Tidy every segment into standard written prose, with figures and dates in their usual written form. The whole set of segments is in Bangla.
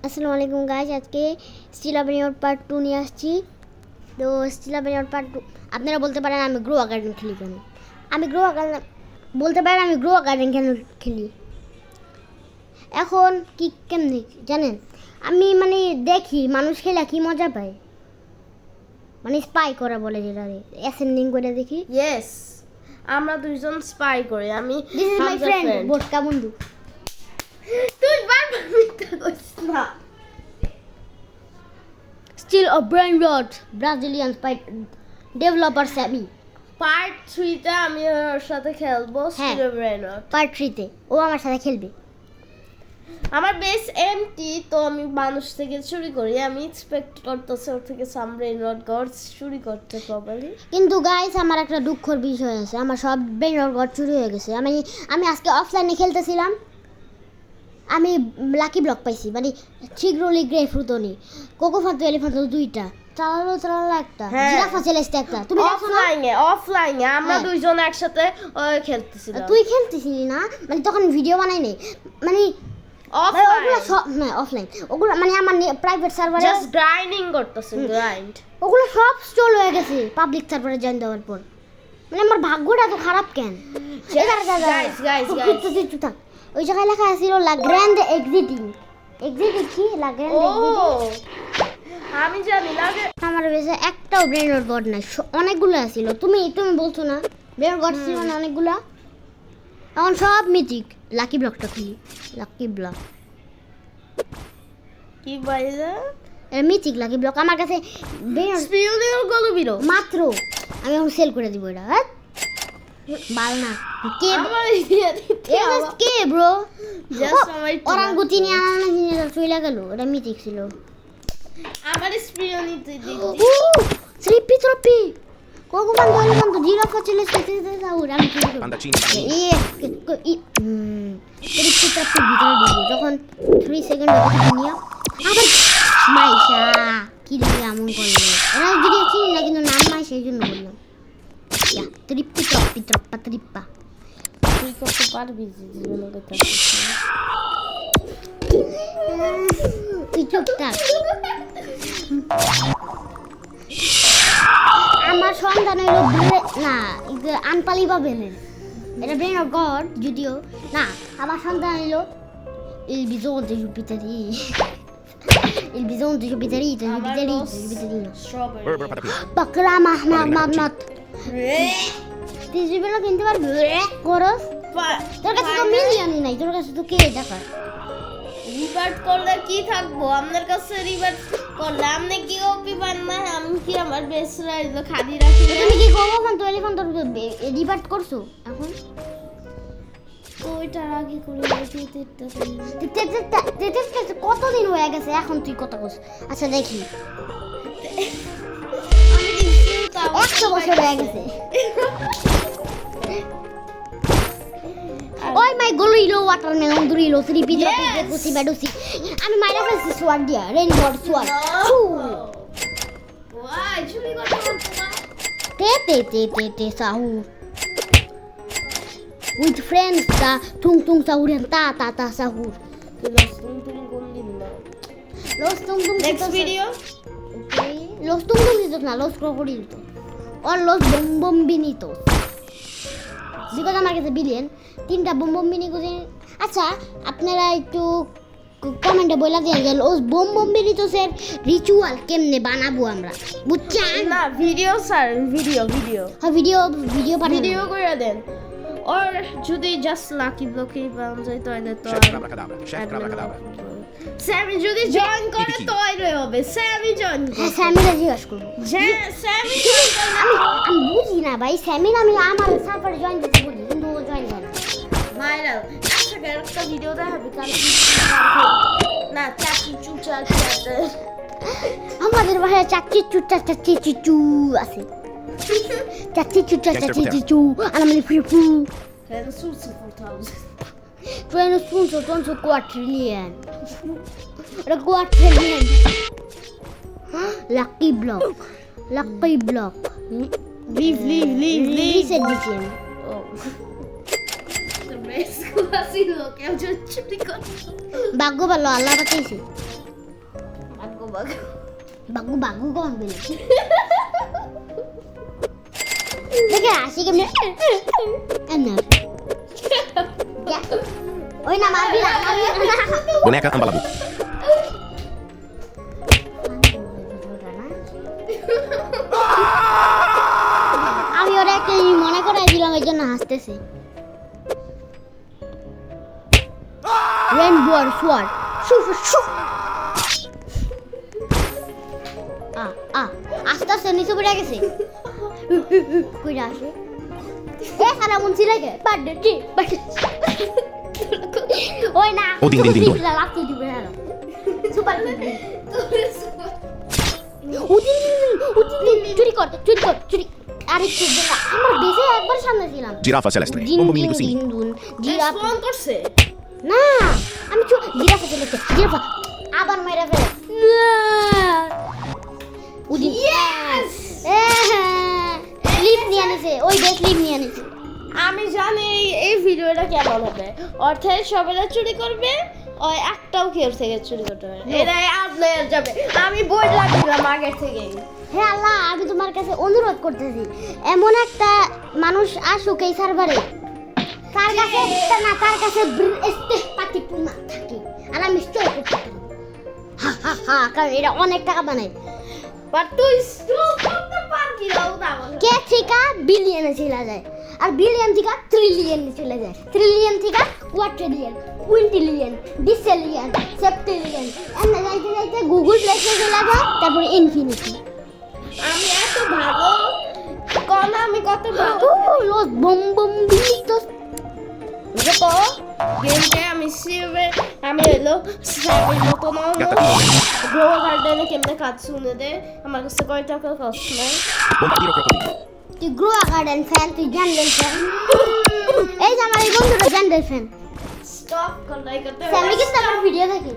আসসালামু আলাইকুম গাইস, আজকে স্টিলা বেনিয়র পার্ট 2 নিয়ে আসছি। তো স্টিলা বেনিয়র পার্ট 2 আপনারা বলতে পারেন আমি গ্রো গার্ডেন খেলি কেন, আমি গ্রো গার্ডেন বলতে পারেন আমি গ্রো গার্ডেন কেন খেলি। এখন কি কেমনে জানেন, আমি মানে দেখি মানুষ খেলা কি মজা পায়, মানে স্পাই করা বলে যেটা অ্যাসেন্ডিং করে দেখি। ইয়েস, আমরা দুইজন স্পাই করি। আমি দিস ইজ মাই ফ্রেন্ড বোটকা বন্ধু। তুই বারবার মিথ্যা কইছিস না। Still of brain rot Brazilian spy developer Sammy. Part 3 তে আমি ওর সাথে খেলবো স্টিল ব্রেনর। পার্ট 3 তে ও আমার সাথে খেলবে। আমার বেস এমটি, তো আমি মানুষ থেকে চুরি করি। আমি এক্সপেক্ট করতেছি ওর থেকে সাম ব্রেন রট গড চুরি করতে প্রবাবলি। কিন্তু গাইস আমার একটা দুঃখের বিষয় আছে, আমার সব ব্রেন রট চুরি হয়ে গেছে। আমি আজকে অফলাইনে খেলতেছিলাম, আমি লাকি ব্লক পাইছি, মানে চিগ্রোলি গ্রে ফ্রুটনি কোকোফান্তো এলিফ্যান্টো দুইটা চালালো একটা জিরাফা চেলেস্টা একটা। তুমি দেখো না অফলাইনে আমরা দুইজন একসাথে খেলতেছিলাম। তুই খেলতেছিলি না, মানে তখন ভিডিও বানাই নাই, মানে ওগুলো সব না অফলাইন, ওগুলো মানে আমার প্রাইভেট সার্ভারে জাস্ট গ্রাইন্ডিং করতেছি, গ্রাইন্ড। ওগুলো সব স্টল হয়ে গেছে পাবলিক সার্ভারে জয়েন দেওয়ার পর। মানে আমার ভাগ্যটা তো খারাপ কেন। গাইস থাক, ওই জায়গায় লেখা ছিল লা গ্র্যান্ড এক্সিটিং কি লা গ্র্যান্ড এক্সিটিং। আমি জানি লাগে আমার বেশি একটাও ব্রেন গড নাই, অনেকগুলো ছিল। তুমি বলছো না ব্রেন গড ছিল না অনেকগুলো, এখন সব মিথিক। লাকি ব্লকটা খুলি, লাকি ব্লক কি বাইরে মিথিক লাকি ব্লক আমার কাছে স্পিওনিয়র গলো বিলো মাত্র। আমি এখন সেল করে দিব এটা। বাল না কে কে ব্রো, জাস্ট আমার ওরাঙ্গুটিনি আনা জিনিস চলে গেল, এটা মিথিক ছিল। আমার স্পিওনি তুই দিবি শ্রীপি ট্রপি কোকো বান্দো জিরাফা চলে সেতে যাওর আমি কি করব শ্রীপি ট্রপি ভিতরে দিব যখন 3 সেকেন্ড হবে নিয়া আবার মাইশা কি দিয়ে এমন করলো। এরা যদি চিনি না কিন্তু নাম নাই সেই জন্য বললাম। ইয়া শ্রীপি ট্রপা ট্রিপা তুই কত পারবি জীবনে কথা তুই চুপ থাক। আমার সন্তান হইল না আনপালি পাবেলের, এটা ব্রেন অফ গড যদিও না। আমার সন্তান হইল il bisogno di Jupiter, il bisogno di Jupiter, bakra mahmat তুই জীবনে কিনতে পারবি করস? তোর কাছে তো মিলিয়নই নাই, তোর কাছে তো কে টাকা। রিভার্ট করলে কি থাকবো আপনার কাছে? রিভার্ট করলে আপনি কি কপি পান না? আমি কি আমার বেস্ট রাইজ খাদি রাখি? তুমি কি করবো তো এলিফ্যান্ট রিভার্ট করছো এখন? ওইটার আগে করে কতদিন হয়ে গেছে এখন তুই কথা বলছ? আচ্ছা দেখি 100 বছর হয়ে গেছে। ওই মাই গলিলো ওয়াটারমেলন দুরিলো থ্রিপি দেখুছি বেডুসি আমি মাইরা ফেলছি সোয়ার্ড দিয়া রেইনবো সোয়ার্ড ওয়াই চুরি করতে te sahu with friends ta tung sahuran ta sahur los tung next video los tung ditos na los crocodilitos or los bombinitos because আমার কাছে বিলিয়ন 3টা বোম্বিনি গুজি। আচ্ছা আপনারা একটু কমেন্টে বলে দিন যে ওই বোম্বিনিটোসের রিচুয়াল কেমনে বানাবো আমরা, বুঝছেন না? ভিডিও স্যার ভিডিও হ্যাঁ ভিডিও করে দেন। আর যদি জাস্ট লাকি ব্লকে বানানো যায় তাহলে তো স্যামি যদি জয়েন করে তাহলে হবে। স্যামি জয়েন হ্যাঁ স্যামিরা জিজ্ঞাসা করবো স্যামি আমি বুঝি না ভাই। স্যামির আমি আমার সার্ভারে জয়েন করতে বলি কিন্তু ও জয়েন করে না। ভাইরাল আচ্ছা একটা ভিডিও দেখাবে কাল না চাচি চুচা আছে আমাদের বাসায় চাচি চুচু আছে। চাচি চুচু আর আমি ফিরফু Treno spunto tonso 4 trillion. Ada 4 trillion. Lucky block. Leave. Reset edition. Oh. The best ko kasi lo kaya jo chuli ko. Bago ভালো আল্লাহ বাঁচাইছে। বাগু বাগু কোন বলে দেখে আসি কেমনে এনা ওই না মারবি না Boneka ang balabu. আমি ওরা একটা মনে করাই দিলাম এই জন্য হাসতেছে রেনবো আর সোয়ার্ড শুফ শুফ আস্তে আস্তে নিচে পড়ে গেছে কইরা আসে এ সারা মুন্সি লাগে বাড়ে জি বাড়ে ওই না ও দিন দিন দিন দিন লাফতে দিবে না সুপার উদিন চুরি কর চুরি আরে চুরি আমার বেশি একবার সামনে ছিলাম Giraffa celeste. দিন Bombo দিন mini cusini. দিন দিন জিরাফ ফোন করছে না আমি জিরাফা চলেছে জিরাফা আবার মেরে ফেলে উদিন ইয়েস স্লিপ নিয়ে আনিছে ওই যে স্লিপ নিয়ে আনিছে আমি জানি এই ভিডিওটা কেমন হবে অর্থাৎ সবাই চুরি করবে ওই একটাও কেউ থেকে চুরি করতে পারে এরাই আপনি যাবে আমি বই লাগলাম আগের থেকেই হে আল্লাহ আমি তোমার কাছে অনুরোধ করতেছি এমন একটা মানুষ আসুক এই সার্ভারে তার কাছে তার কাছে পাতি পুমা থাকে আর আমি স্টোর করতে পারি হা কারণ এটা অনেক টাকা বানায় বাট তুই স্টপ করতে পারবি না ওটা কে থেকে বিলিয়নে চলে যায় আর বিলিয়ন থেকে ট্রিলিয়নে চলে যায় ট্রিলিয়ন থেকে কোয়ার্ট্রিলিয়ন কুইন্টিলিয়ন ডিসেলিয়ন সেপ্টিলিয়ন এমন যাইতে যাইতে গুগল প্লেসে চলে যায় তারপরে ইনফিনিটি আমি এত ভালো কোন আমি কত ভালো los bombombinitos দেখো গেমে আমি সিভে আমি এলো সাইবের মতো না গ্রো গার্ডেনে কেমনে কাজ শুনে দে আমার কাছে কয় টাকা কষ্ট নাই Bombardiro crocodilo. তুই গ্রো গার্ডেন ফ্যান তুই জেনারেল ফ্যান এই যে আমার এই বন্ধুটা জেনারেল ফ্যান স্টপ করলাই করতে স্যামি কিন্তু আমার ভিডিও দেখে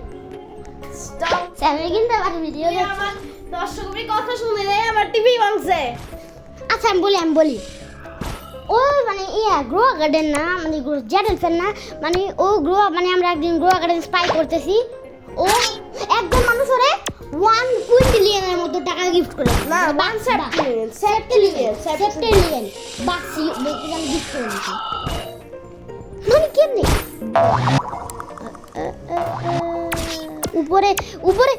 স্টপ স্যামি কিন্তু আমার ভিডিও তুই দেখে আমার দর্শকদের কথা শুনে দে আমার টিভি ভাঙছে আচ্ছা আমি বলি ও মানে গ্রো গার্ডেন না মানে জেনারেল ফ্যান না মানে ও গ্রো মানে আমরা একদিন গ্রো গার্ডেন স্পাই করতেছি ও একজন মানুষ ওরে 1 কুইন্টিলিয়নের মতো টাকা গিফট করে না 1 সেপ্টিলিয়ন বাক্সি বেশি গিফট করে দিয়েছে মানে কেমনে উপরে উপরে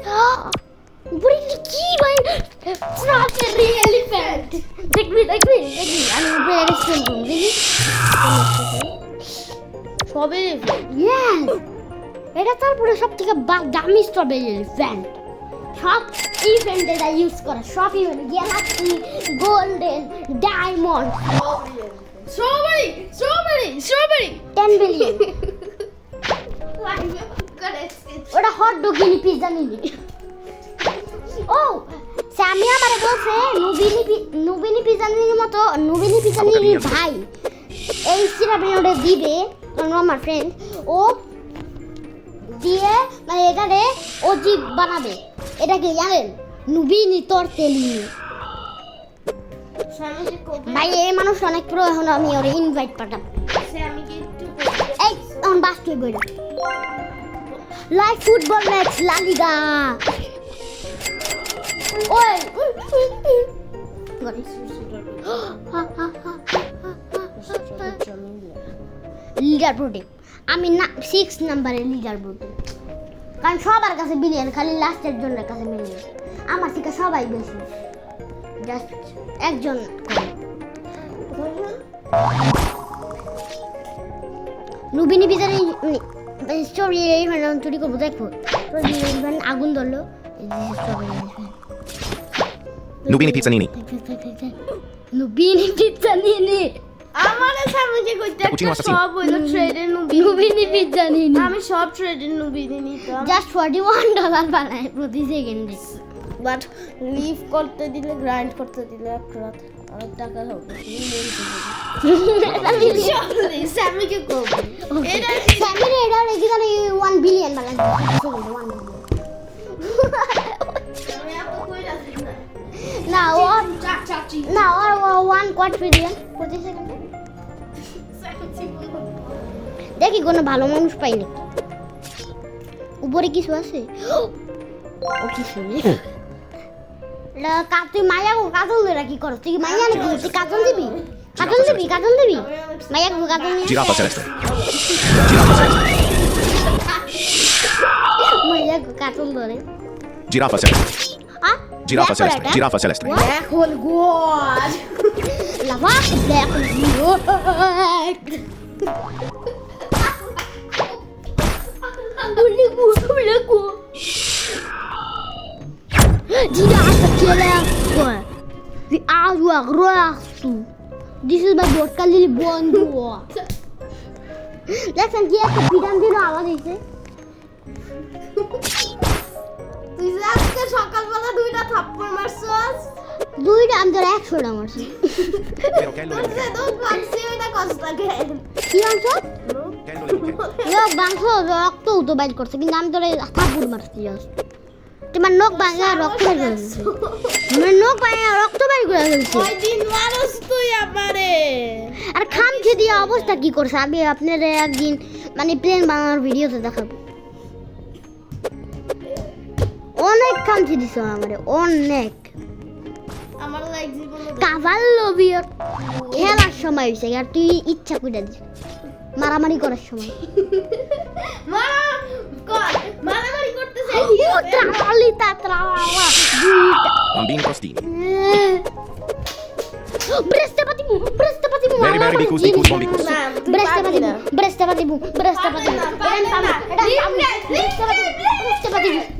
উপরে কি ভাই স্ট্রবেরি এলিফ্যান্ট দেখবি আমি উপরে এক্সপ্লেন করব দেখি সবে ইয়েস এটা তারপরে সব থেকে দামি স্ট্রবেরি এলিফ্যান্ট সব ইভেন্ট এটা ইউজ করে সব event Galaxy golden diamond strawberry 10 billion ওটা হট ডগ গিনি পিজ্জা নিবি ও স্যামি আমারে বলছে নুবিনি পিজ্জা নির মতো নুবিনি পিজ্জা নির ভাই এই সিরাপে ওটা দিবে কারণ ও আমার ফ্রেন্ড ও দিয়ে মানে এটারে ও জীব বানাবে এটা কি জানেন নুবিনি তরতেলিনি স্বামীকে কবে ভাই এই মানুষ অনেক প্রো এখন আমি ওরে ইনভাইট পাঠাবো স্বামীকে একটু এই এখন বাস্কেট বইটা লাইভ ফুটবল ম্যাচ লা লিগা ওই লিডার বোর্ডে আমি না 6 নম্বরে লিডার বোর্ডে কারণ সবার কাছে বিলিয়ন খালি লাস্টের জনের কাছে মিলিয়ন আমার থেকে সবাই বেশি জাস্ট একজন নুবিনি বিচারে স্টোরি এলিফ্যান্ট চুরি করবো দেখো এলিফ্যান্ট আগুন ধরলো Lubini pizzanini. নুবিনি পিজ্জা নিয়ে নে আমার স্বামীকে কইতে Cappuccino একটা assassino. সব হইলো ট্রেডের নুবিনি পিজ্জা নিয়ে নে আমি সব ট্রেডের নুবিনি নিতাম জাস্ট $41 বানায় প্রতি সেকেন্ডে বাট লিভ করতে দিলে গ্রাইন্ড করতে দিলে এক রাত অনেক টাকা হবে স্বামীকে করবো এটা স্যামিরে এটা রেখে জানি 1 বিলিয়ন বানায় সেকেন্ডে 1 বিলিয়ন আমি এত কই রাখি না না ও চাচি না ওর 1 কোয়াড্রিলিয়ন প্রতি সেকেন্ডে দেখি কোনো ভালো মানুষ পাই নাকি উপরে কিছু আছে ও কি শুনি তুই মায়া কাজল ধরে কি করছ তুই কি মায়া নাকি তুই কাজল দিবি মায়া কাজল নিয়ে Giraffa celeste. Giraffa celeste. মায়া কাজল ধরে Giraffa celeste. হ্যাঁ Giraffa celeste. Giraffa celeste. Black hole god lava black Giraffa celeste. Vi agua grosso. This is my vodka lily বন্ধু দেখেন কি একটা বিরাম দিন আওয়াজ হয়েছে তুই যে আজকে সকালবেলা 2টা থাপ্পড় মারছস দুইটা আমি তোর 100টা মারছি Pero che è তোর যে l'unico? দুধ মারছি ওইটা কষ্ট লাগে কি মাংস Che è l'unico? মাংস রক্ত তো বাইর করছে কিন্তু আমি তোর থাপুর মারছি just। তোমার নখ ভাঙা রক্ত বাইর করে দিয়েছে তোমার নখ ভাঙা রক্ত বাইর করে দিয়েছে ওই দিন মারস তুই আমারে আর খামখে দিয়ে অবস্থা কি করছে আমি আপনাদের একদিন মানে প্লেন বানানোর ভিডিওতে দেখাবো অনেক খামখে দিছে আমারে অনেক আমার লাইক জীবনে কাভাল লবিয়র খেলার সময় হয়েছে আর তুই ইচ্ছা করে দিস মারামারি করার সময় মারামারি করতেছে ট্রালিতা ট্রালা দুইটা Bambini crostini. Breste patimu Very, very bicus, bicus, bombicus. না তুই Breste পারবি না patimu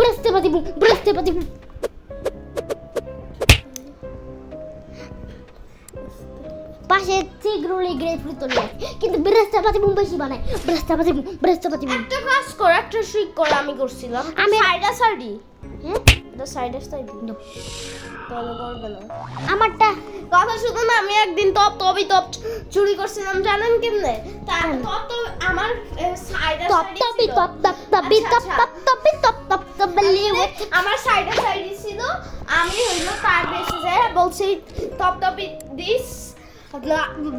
Breste patimu Breste patimu পাশে চিগরুলি গ্রেপফ্রুট তো নেই কিন্তু ব্রেস্তা পাতিমু বেশি বানায় ব্রেস্তা পাতিমু একটা কাজ কর একটা ট্রিক কর আমি করছিলাম আমি- সাইডা সাইডি হ্যাঁ এটা সাইডা সাইডি তাহলে করবে না আমারটা কথা শুধু না আমি একদিন টপ চুরি করছিলাম জানেন কেমনে তার টপ আমার সাইডা টপ টপি টপ টপ টপি টপ টপ টপি টপ টপ টপ বলি আমার সাইডা সাইডি ছিল আমি হইলো তার বেশি যায় বলছি টপ দিস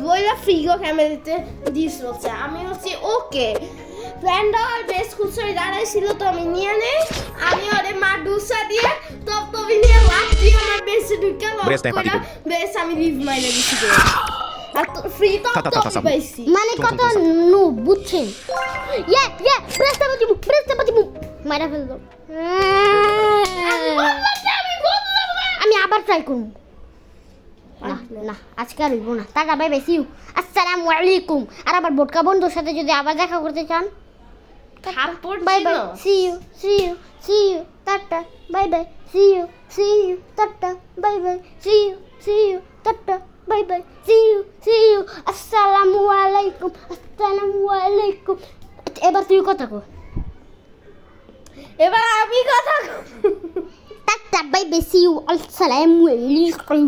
বইলা ফ্রিগো ক্যামেরাতে দিস বলছে আমি বলছি ওকে ফ্রেন্ড আর বেশ খুচরি দাঁড়াইছিল তো আমি নিয়ে নেই আমি ওরে মা ডুসা দিয়ে টপ নিয়ে লাভ দিয়ে আমার বেশি ঢুকে লক Bresta করে hepatico. বেশ আমি লিভ মাইনে দিছি আর free Ta, ta, ta, ta, top sabu. পাইছি মানে কত নু বুঝছেন ব্রেস্তা পাতিমু মারা ফেল দাও আমি আবার ট্রাই করব না না আজকে আর হইব না টাটা বাই বাই সিউ আসসালামু আলাইকুম আর আবার বোটকা বন্ধুর সাথে যদি আবার দেখা করতে চান থাপ্পড় bye bye see you tata bye bye see you tata bye bye see you tata bye bye see you আসসালামু আলাইকুম এবার তুই কথা কর এবার আমি কথা tata bye bye see you আসসালামু আলাইকুম